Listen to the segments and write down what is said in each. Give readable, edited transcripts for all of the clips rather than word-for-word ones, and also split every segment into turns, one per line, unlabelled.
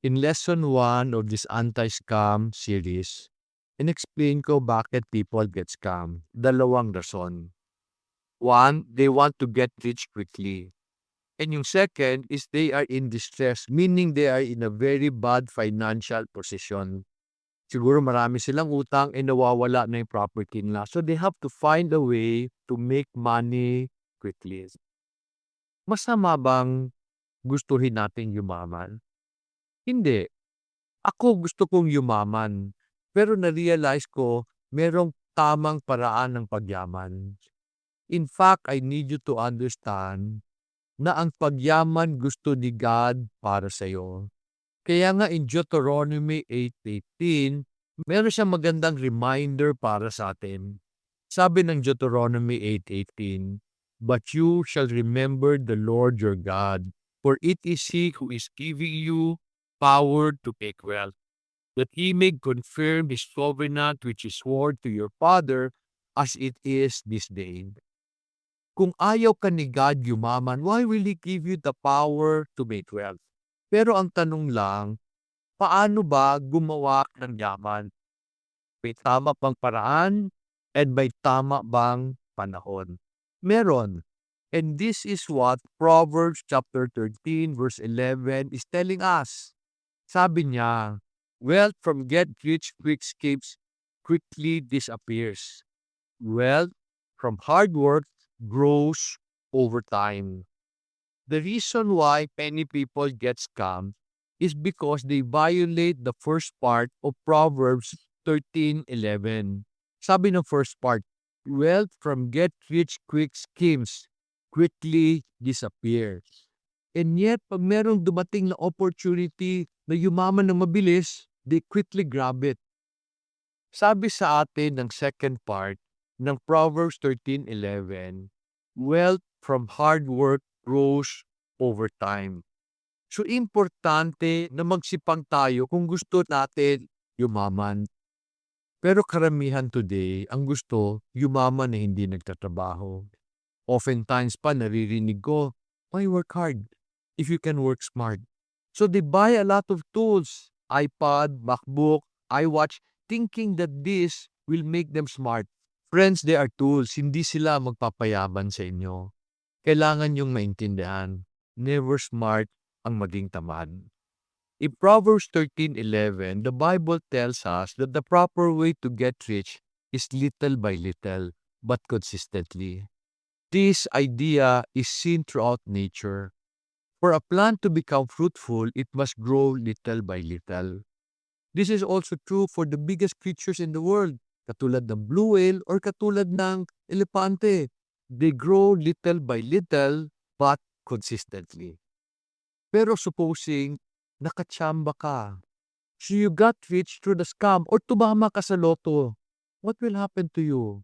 In lesson 1 of this anti-scam series, in-explain ko bakit people get scammed. Dalawang rason. One, they want to get rich quickly. And yung second is they are in distress, meaning they are in a very bad financial position. Siguro marami silang utang and nawawala na yung property nila. So they have to find a way to make money quickly. Masama bang gustuhin natin yumaman? Hindi. Ako gusto kong yumaman. Pero na-realize ko, merong tamang paraan ng pagyaman. In fact, I need you to understand na ang pagyaman gusto ni God para sa iyo. Kaya nga in Deuteronomy 8:18, meron siyang magandang reminder para sa atin. Sabi ng Deuteronomy 8:18, "But you shall remember the Lord your God, for it is He who is giving you power to make wealth, that He may confirm His covenant which is swore to your father as it is this day." Kung ayaw ka ni God yumaman, why will He give you the power to make wealth? Pero ang tanong lang, paano ba gumawa ng yaman? May tama bang paraan? And may tama bang panahon? Meron. And this is what Proverbs chapter 13 verse 11 is telling us. Sabi niya, wealth from get rich quick schemes quickly disappears. Wealth from hard work grows over time. The reason why many people get scammed is because they violate the first part of Proverbs 13:11. Sabi ng first part, wealth from get rich quick schemes quickly disappears. And yet, pag merong dumating na opportunity na yumaman ng mabilis, they quickly grab it. Sabi sa atin ng second part ng Proverbs 13:11, wealth from hard work grows over time. So, importante na magsipag tayo kung gusto natin yumaman. Pero karamihan today, ang gusto, yumaman na hindi nagtatrabaho. Oftentimes pa naririnig ko, why work hard if you can work smart? So they buy a lot of tools, iPad, MacBook, iWatch, thinking that this will make them smart. Friends, they are tools. Hindi sila magpapayaman sa inyo. Kailangan yung maintindihan. Never smart ang maging tamad. In Proverbs 13:11, the Bible tells us that the proper way to get rich is little by little, but consistently. This idea is seen throughout nature. For a plant to become fruitful, it must grow little by little. This is also true for the biggest creatures in the world, katulad ng blue whale or katulad ng elepante. They grow little by little, but consistently. Pero supposing nakatsamba ka, so you got rich through the scam or tumama ka sa loto, what will happen to you?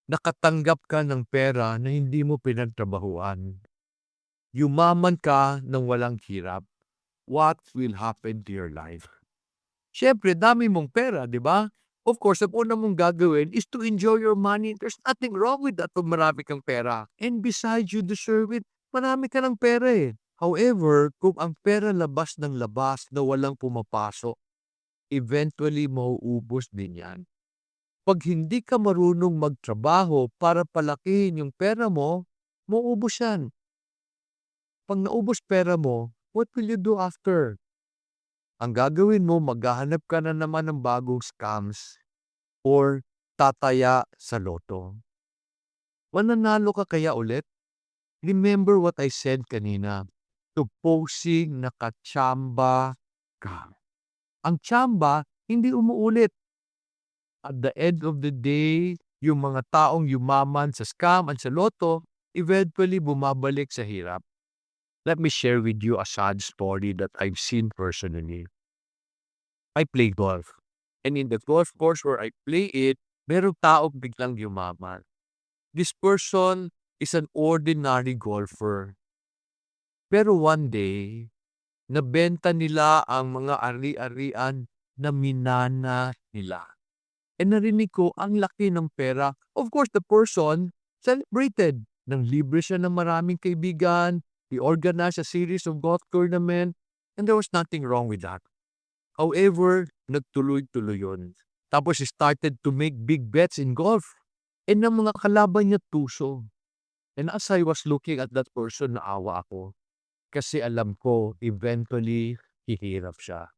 Nakatanggap ka ng pera na hindi mo pinagtrabahuan. Yumaman ka ng walang hirap. What will happen to your life? Siyempre, dami mong pera, di ba? Of course, ang una mong gagawin is to enjoy your money. There's nothing wrong with that pag marami kang pera. And besides, you deserve it. Marami ka ng pera eh. However, kung ang pera labas ng labas na walang pumapasok, eventually mauubos din yan. Pag hindi ka marunong magtrabaho para palakihin yung pera mo, mauubos yan. Pag naubos pera mo, what will you do after? Ang gagawin mo, maghahanap ka na naman ng bagong scams or tataya sa loto. Mananalo ka kaya ulit? Remember what I said kanina. Supposing nakatsamba ka. Ang tsamba, hindi umuulit. At the end of the day, yung mga taong yumaman sa scam at sa loto, eventually bumabalik sa hirap. Let me share with you a sad story that I've seen personally. I play golf. And in the golf course where I play it, merong taong biglang yumaman. This person is an ordinary golfer. Pero one day, nabenta nila ang mga ari-arian na minana nila. And narinig ko, ang laki ng pera. Of course, the person celebrated. Nang libre siya ng maraming kaibigan. He organized a series of golf tournament. And there was nothing wrong with that. However, nagtuloy-tuloy yun. Tapos he started to make big bets in golf. And ang mga kalaban niya tuso. And as I was looking at that person, naawa ako. Kasi alam ko, eventually, hihirap siya.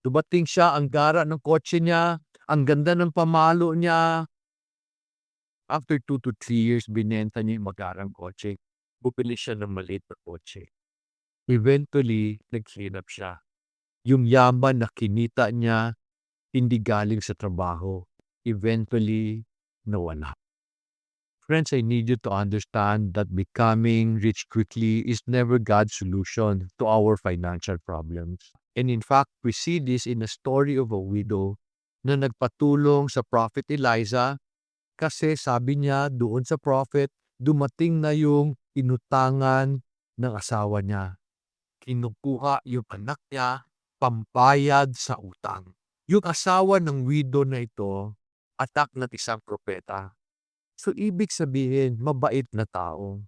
Dumating siya, ang gara ng kotse niya, ang ganda ng pamalo niya. After 2 to 3 years, binenta niya yung magarang kotse. Bumili siya ng maliit na kotse. Eventually, naghirap siya. Yung yaman na kinita niya, hindi galing sa trabaho. Eventually, nawala. Friends, I need you to understand that becoming rich quickly is never God's solution to our financial problems. And in fact, we see this in the story of a widow na nagpatulong sa Prophet Elijah kasi sabi niya doon sa prophet, dumating na yung inutangan ng asawa niya. Kinukuha yung anak niya, pambayad sa utang. Yung asawa ng widow na ito, atak na isang propeta. So, ibig sabihin, mabait na tao.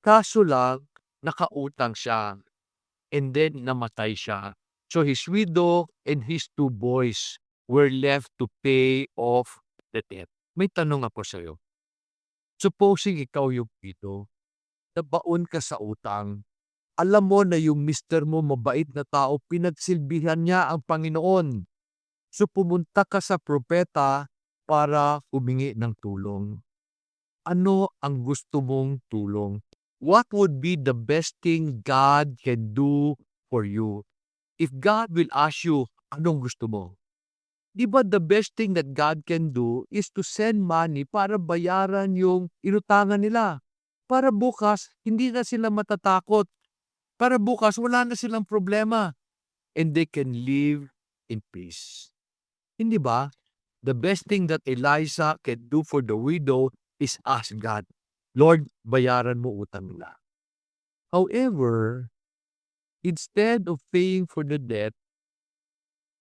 Kaso lang, nakautang siya. And then, namatay siya. So, his widow and his 2 boys were left to pay off the debt. May tanong ako sa'yo. Supposing ikaw yung widow, nabaon ka sa utang, alam mo na yung mister mo mabait na tao, pinagsilbihan niya ang Panginoon. So, pumunta ka sa propeta para humingi ng tulong. Ano ang gusto mong tulong? What would be the best thing God can do for you? If God will ask you, anong gusto mo? Di ba the best thing that God can do is to send money para bayaran yung inutangan nila. Para bukas, hindi na sila matatakot. Para bukas, wala na silang problema. And they can live in peace. Hindi ba? The best thing that Elijah can do for the widow is ask God, Lord, bayaran mo utang nila. However, instead of paying for the debt,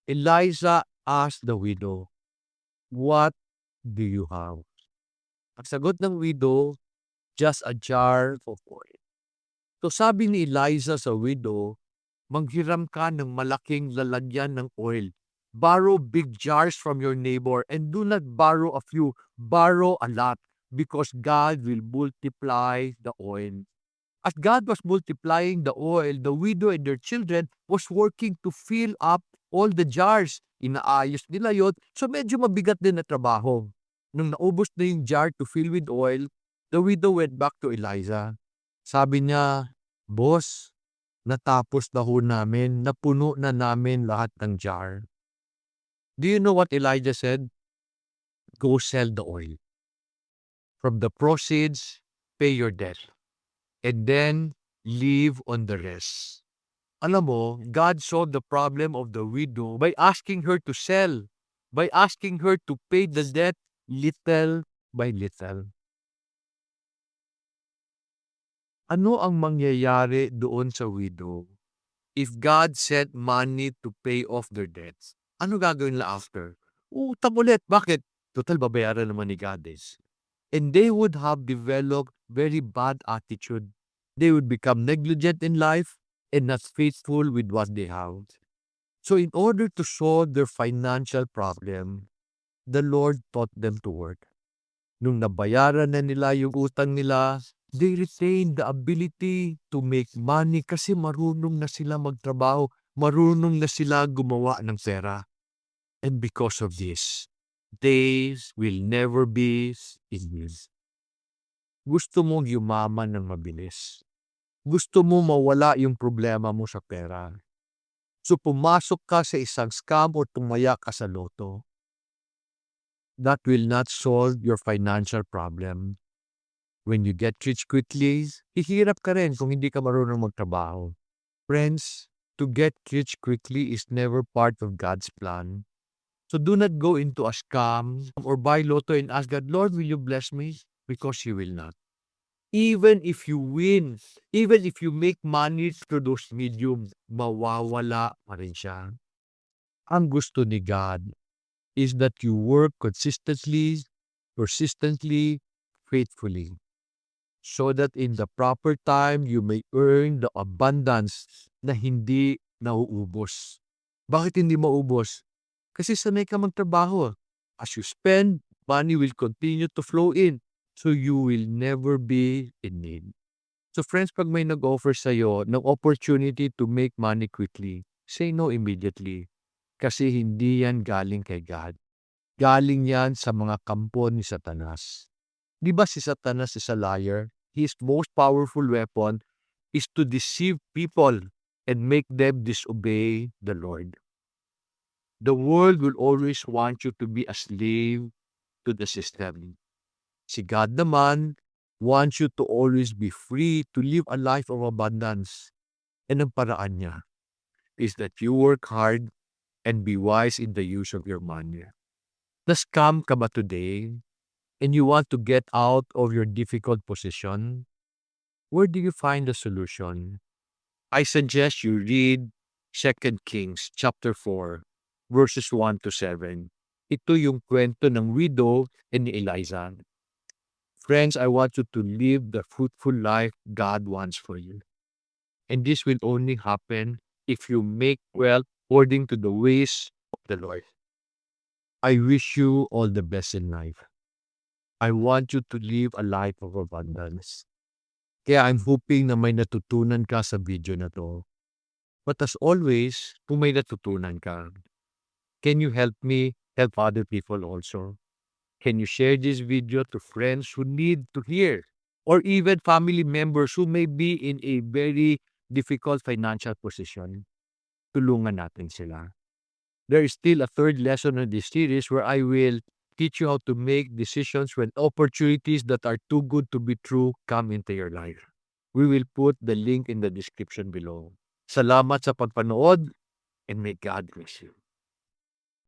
Elijah asked the widow, what do you have? Ang sagot ng widow, just a jar of oil. So sabi ni Elijah sa widow, manghiram ka ng malaking lalagyan ng oil. Borrow big jars from your neighbor and do not borrow a few, borrow a lot because God will multiply the oil. As God was multiplying the oil, the widow and their children was working to fill up all the jars. Inaayos nila yun. So medyo mabigat din na trabaho. Nung naubos na yung jar to fill with oil, the widow went back to Elijah. Sabi niya, Boss, natapos na ho namin, napuno na namin lahat ng jar. Do you know what Elijah said? Go sell the oil. From the proceeds, pay your debt. And then, live on the rest. Alam mo, God solved the problem of the widow by asking her to sell, by asking her to pay the debt little by little. Ano ang mangyayari doon sa widow if God sent money to pay off their debts? Ano gagawin nila after? Utang ulit. Bakit? Total, babayaran naman ni God is. And they would have developed very bad attitude. They would become negligent in life and not faithful with what they have. So in order to solve their financial problem, the Lord taught them to work. Nung nabayaran na nila yung utang nila, they retained the ability to make money kasi marunong na sila magtrabaho, marunong na sila gumawa ng pera. And because of this, days will never be in use. Gusto mong yumaman ng mabilis. Gusto mo mawala yung problema mo sa pera. So pumasok ka sa isang scam o tumaya ka sa loto. That will not solve your financial problem. When you get rich quickly, hihirap ka rin kung hindi ka marunong magtrabaho. Friends, to get rich quickly is never part of God's plan. So do not go into a scam or buy lotto and ask God, Lord, will you bless me? Because He will not. Even if you win, even if you make money through those medium, mawawala pa rin siya. Ang gusto ni God is that you work consistently, persistently, faithfully, so that in the proper time, you may earn the abundance na hindi nauubos. Bakit hindi maubos? Kasi sanay ka magtrabaho. As you spend, money will continue to flow in. So you will never be in need. So friends, pag may nag-offer sa'yo ng opportunity to make money quickly, say no immediately. Kasi hindi yan galing kay God. Galing yan sa mga kampo ni Satanas. Di ba si Satanas is a liar? His most powerful weapon is to deceive people and make them disobey the Lord. The world will always want you to be a slave to the system. Si God naman wants you to always be free to live a life of abundance. And ang paraan niya is that you work hard and be wise in the use of your money. Na-scam ka ba today and you want to get out of your difficult position? Where do you find the solution? I suggest you read 2 Kings chapter 4 verses 1 to 7. Ito yung kwento ng widow and ni Eliza. Friends, I want you to live the fruitful life God wants for you. And this will only happen if you make wealth according to the ways of the Lord. I wish you all the best in life. I want you to live a life of abundance. Kaya I'm hoping na may natutunan ka sa video na to. But as always, kung may natutunan ka, can you help me help other people also? Can you share this video to friends who need to hear? Or even family members who may be in a very difficult financial position? Tulungan natin sila. There is still a third lesson in this series where I will teach you how to make decisions when opportunities that are too good to be true come into your life. We will put the link in the description below. Salamat sa pagpanood and may God bless you.